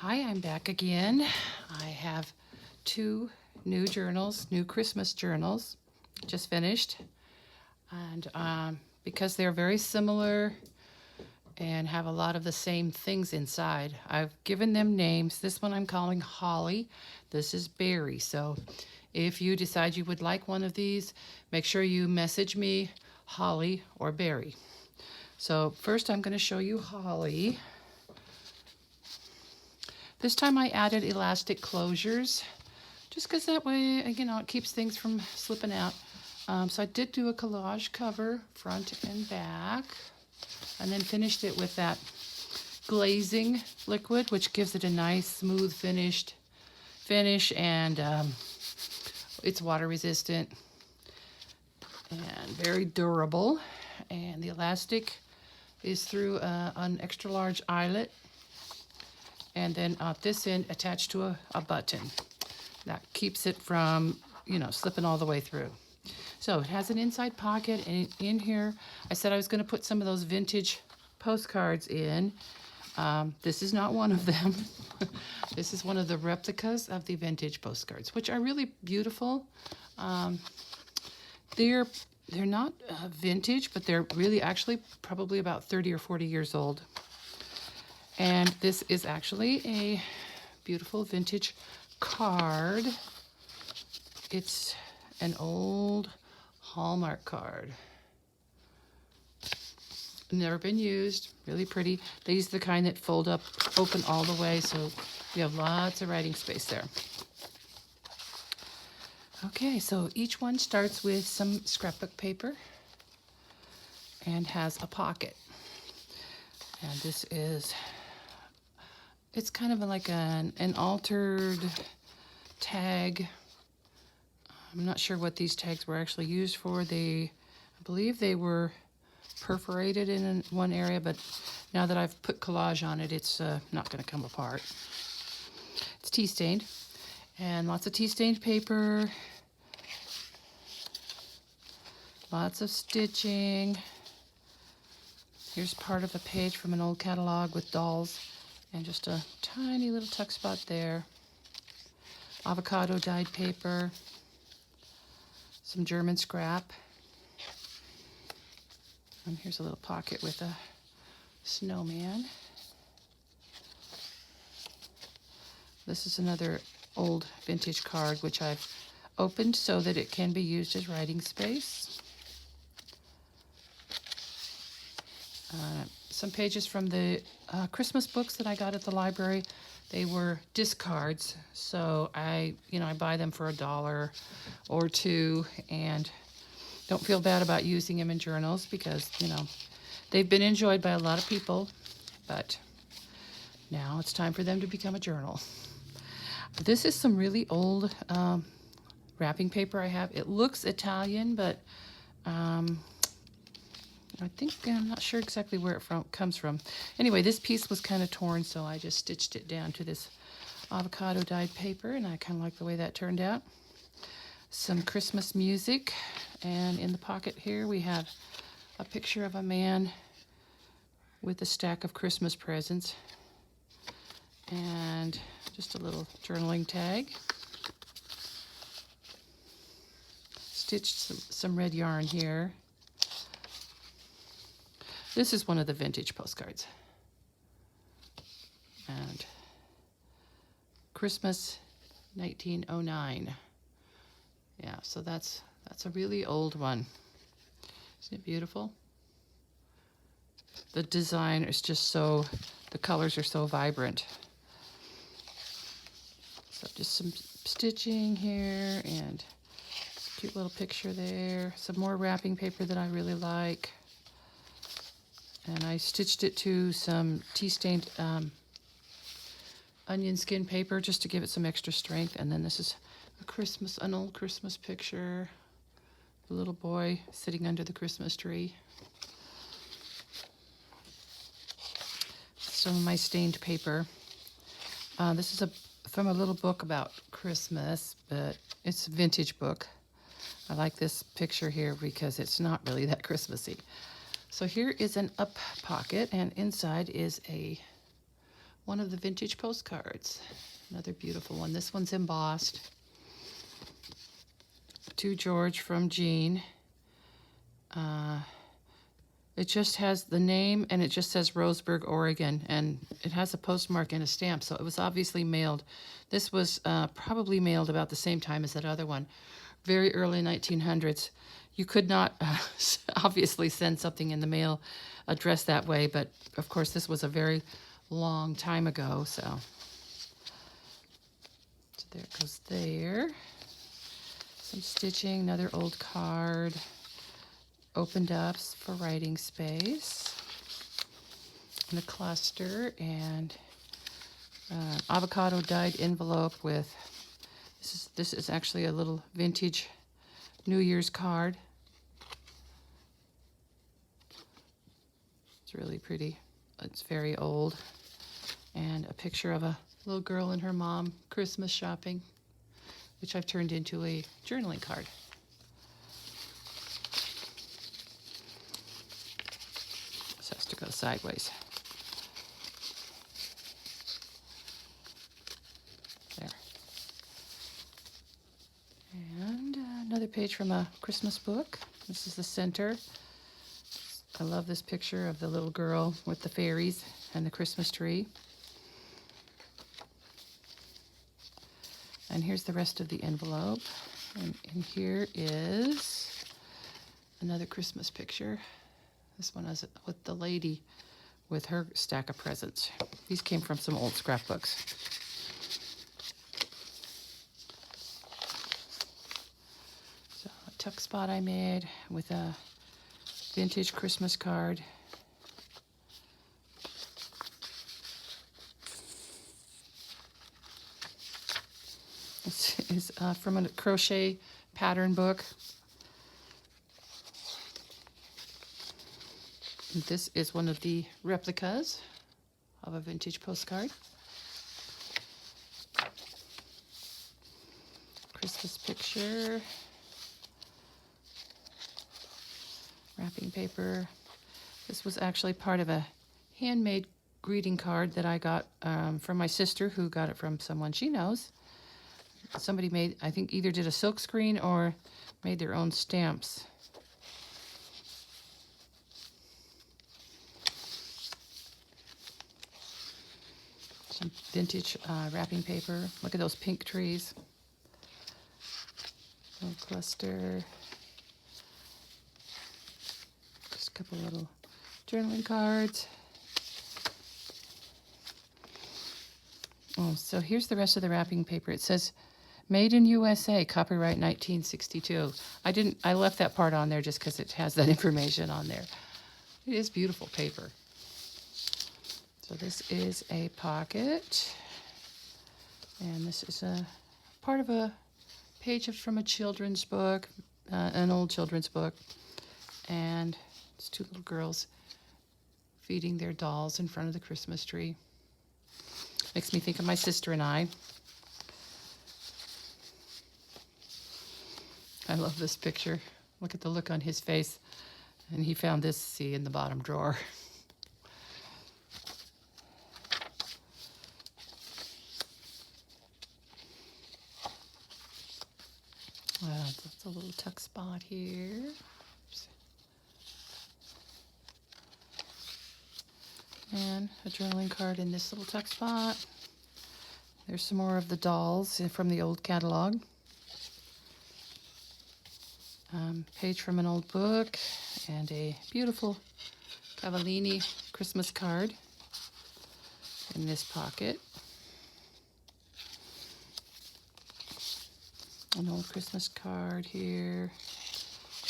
Hi, I'm back again. I have two new journals, new Christmas journals, just finished. And because they're very similar and have a lot of the same things inside, I've given them names. This one I'm calling Holly. This is Berry. So if you decide you would like one of these, make sure you message me Holly or Berry. So first I'm going to show you Holly. This time I added elastic closures, just because that way, it keeps things from slipping out. So I did do a collage cover, front and back, and then finished it with that glazing liquid, which gives it a nice, smooth finish, and it's water resistant and very durable. And the elastic is through an extra large eyelet, and then at this end attached to a button. That keeps it from, slipping all the way through. So it has an inside pocket, and in here, I said I was going to put some of those vintage postcards in. This is not one of them. This is one of the replicas of the vintage postcards, which are really beautiful. They're not vintage, but they're really actually probably about 30 or 40 years old. And this is actually a beautiful vintage card. It's an old Hallmark card. Never been used, really pretty. These are the kind that fold up, open all the way, so you have lots of writing space there. Okay, so each one starts with some scrapbook paper and has a pocket. And this is, it's kind of like an altered tag. I'm not sure what these tags were actually used for. I believe they were perforated in one area, but now that I've put collage on it, it's not going to come apart. It's tea stained, and lots of tea stained paper, lots of stitching. Here's part of a page from an old catalog with dolls, and just a tiny little tuck spot there. Avocado dyed paper, some German scrap. And here's a little pocket with a snowman. This is another old vintage card, which I've opened so that it can be used as writing space. Some pages from the Christmas books that I got at the library. They were discards, so I buy them for $1 or $2, and don't feel bad about using them in journals because, they've been enjoyed by a lot of people, but now it's time for them to become a journal. This is some really old wrapping paper I have. It looks Italian, but I'm not sure exactly where it comes from. Anyway, this piece was kind of torn, so I just stitched it down to this avocado dyed paper, and I kind of like the way that turned out. Some Christmas music, and in the pocket here we have a picture of a man with a stack of Christmas presents, and just a little journaling tag. Stitched some red yarn here. This is one of the vintage postcards. And Christmas 1909. Yeah, so that's a really old one. Isn't it beautiful? The design is just the colors are so vibrant. So just some stitching here, and cute little picture there. Some more wrapping paper that I really like. And I stitched it to some tea-stained onion skin paper just to give it some extra strength. And then this is an old Christmas picture. The little boy sitting under the Christmas tree. Some of my stained paper. This is from a little book about Christmas, but it's a vintage book. I like this picture here because it's not really that Christmassy. So here is an up pocket, and inside is a one of the vintage postcards. Another beautiful one. This one's embossed. To George from Jean. It just has the name, and it just says Roseburg, Oregon, and it has a postmark and a stamp, so it was obviously mailed. This was probably mailed about the same time as that other one, very early 1900s. You could not obviously send something in the mail addressed that way, but of course this was a very long time ago, so there it goes there. Some stitching, another old card. Opened up for writing space, and a cluster, and avocado dyed envelope with, this is actually a little vintage New Year's card. It's really pretty. It's very old. And a picture of a little girl and her mom Christmas shopping, which I've turned into a journaling card. Has to go sideways. There. And another page from a Christmas book. This is the center. I love this picture of the little girl with the fairies and the Christmas tree. And here's the rest of the envelope. And here is another Christmas picture. This one is with the lady with her stack of presents. These came from some old scrapbooks. So a tuck spot I made with a vintage Christmas card. This is from a crochet pattern book. This is one of the replicas of a vintage postcard. Christmas picture. Wrapping paper. This was actually part of a handmade greeting card that I got from my sister, who got it from someone she knows. Somebody made, I think, either did a silk screen or made their own stamps. Some vintage wrapping paper. Look at those pink trees. Little cluster. Just a couple little journaling cards. Oh, so here's the rest of the wrapping paper. It says, "Made in USA, copyright 1962." I left that part on there just because it has that information on there. It is beautiful paper. So this is a pocket, and this is a part of a page from a children's book, an old children's book, and it's two little girls feeding their dolls in front of the Christmas tree. Makes me think of my sister and I. I love this picture. Look at the look on his face, and he found this, see, in the bottom drawer. That's a little tuck spot here. Oops. And a journaling card in this little tuck spot. There's some more of the dolls from the old catalog. Page from an old book, and a beautiful Cavallini Christmas card in this pocket. An old Christmas card here.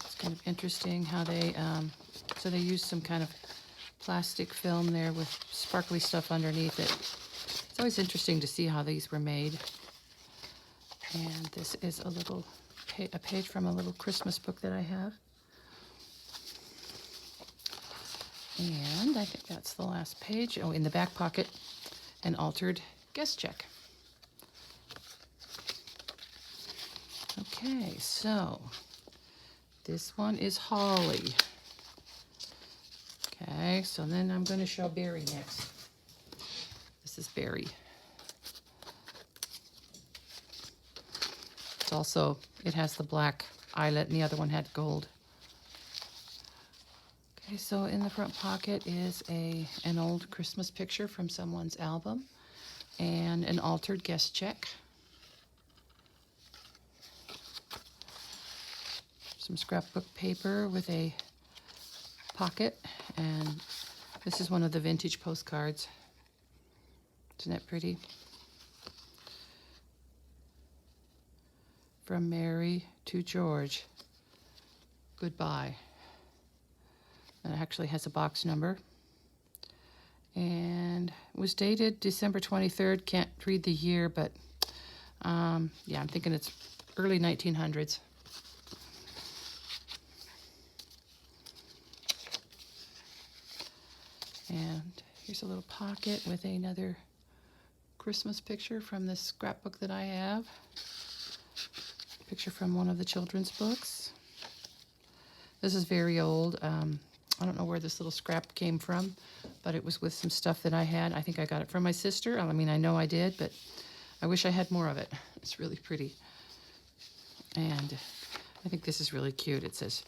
It's kind of interesting how they, so they used some kind of plastic film there with sparkly stuff underneath it. It's always interesting to see how these were made. And this is a page from a little Christmas book that I have. And I think that's the last page. Oh, in the back pocket, an altered guest check. Okay, so this one is Holly. Okay, so then I'm going to show Barry next. This is berry. It's also, it has the black eyelet, and the other one had gold. Okay, so in the front pocket is an old Christmas picture from someone's album and an altered guest check. Some scrapbook paper with a pocket, and this is one of the vintage postcards. Isn't that pretty? From Mary to George. Goodbye. And it actually has a box number. And it was dated December 23rd. Can't read the year, but yeah, I'm thinking it's early 1900s. And here's a little pocket with another Christmas picture from this scrapbook that I have. Picture from one of the children's books. This is very old. I don't know where this little scrap came from, but it was with some stuff that I had. I think I got it from my sister. I mean, I know I did, but I wish I had more of it. It's really pretty. And I think this is really cute. It says,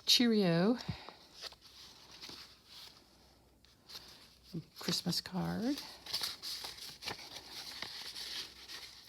Cheerio. Christmas card.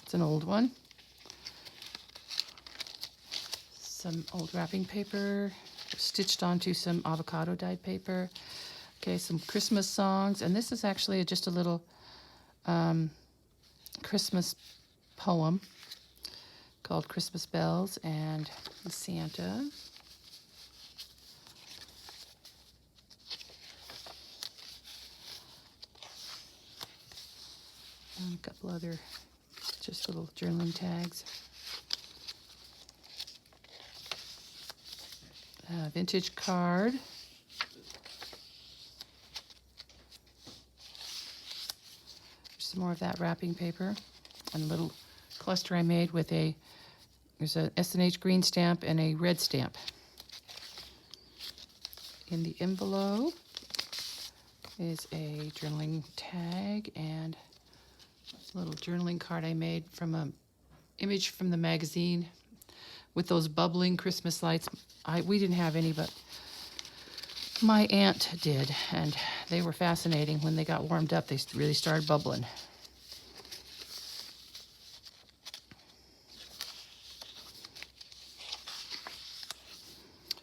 It's an old one. Some old wrapping paper stitched onto some avocado dyed paper. Okay, some Christmas songs, and this is actually just a little Christmas poem called Christmas Bells and Santa. And a couple other just little journaling tags. Vintage card. Some more of that wrapping paper. And a little cluster I made with there's a S&H green stamp and a red stamp. In the envelope is a journaling tag and a little journaling card I made from an image from the magazine with those bubbling Christmas lights. We didn't have any, but my aunt did, and they were fascinating. When they got warmed up, they really started bubbling.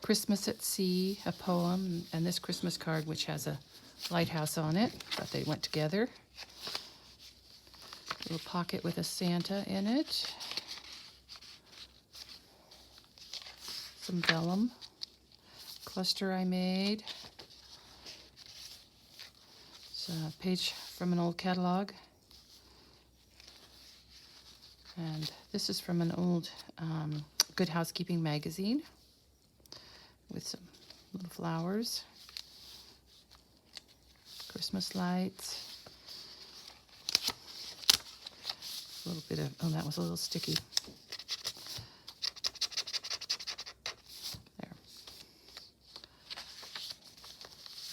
Christmas at Sea, a poem, and this Christmas card, which has a lighthouse on it. Thought they went together. A little pocket with a Santa in it. Some vellum cluster I made. It's a page from an old catalog. And this is from an old Good Housekeeping magazine with some little flowers, Christmas lights, a little bit of, oh, that was a little sticky. There.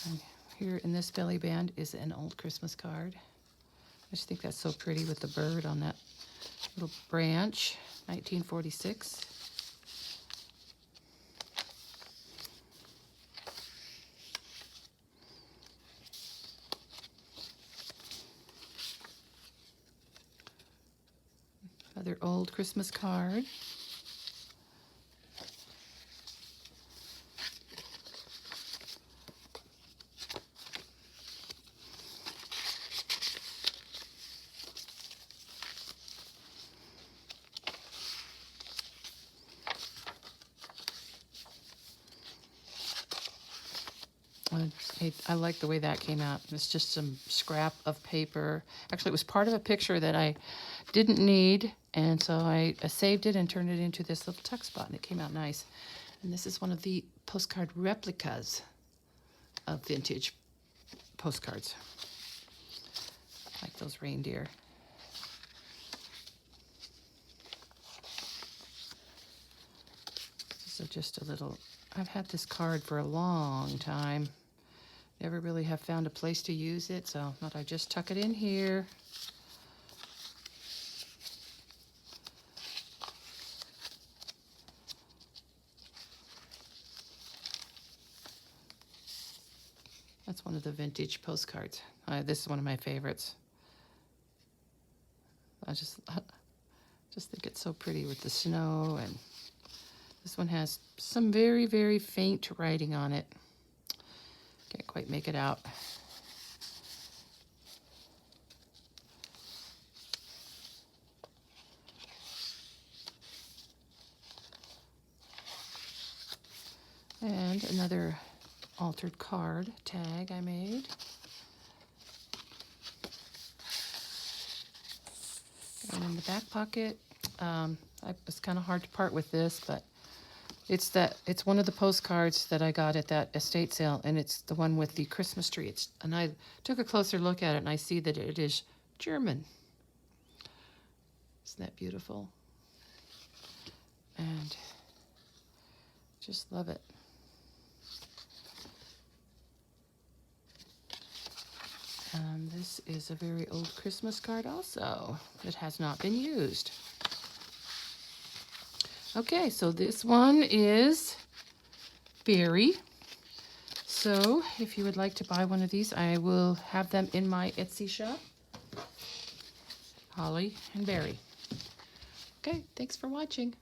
And here in this belly band is an old Christmas card. I just think that's so pretty with the bird on that little branch, 1946. Another old Christmas card. I like the way that came out. It's just some scrap of paper. Actually, it was part of a picture that I didn't need, and so I saved it and turned it into this little tuck spot, and it came out nice. And this is one of the postcard replicas of vintage postcards. Like those reindeer. So just a little, I've had this card for a long time. never really have found a place to use it, so I thought I'd just tuck it in here. That's one of the vintage postcards. This is one of my favorites. I just think it's so pretty with the snow, and this one has some very, very faint writing on it. Can't quite make it out. And another altered card tag I made. And in the back pocket, it's kind of hard to part with this, but it's one of the postcards that I got at that estate sale, and it's the one with the Christmas tree. And I took a closer look at it, and I see that it is German. Isn't that beautiful? And just love it. And this is a very old Christmas card also that has not been used. Okay, so this one is Berry. So if you would like to buy one of these, I will have them in my Etsy shop. Holly and Berry. Okay, thanks for watching.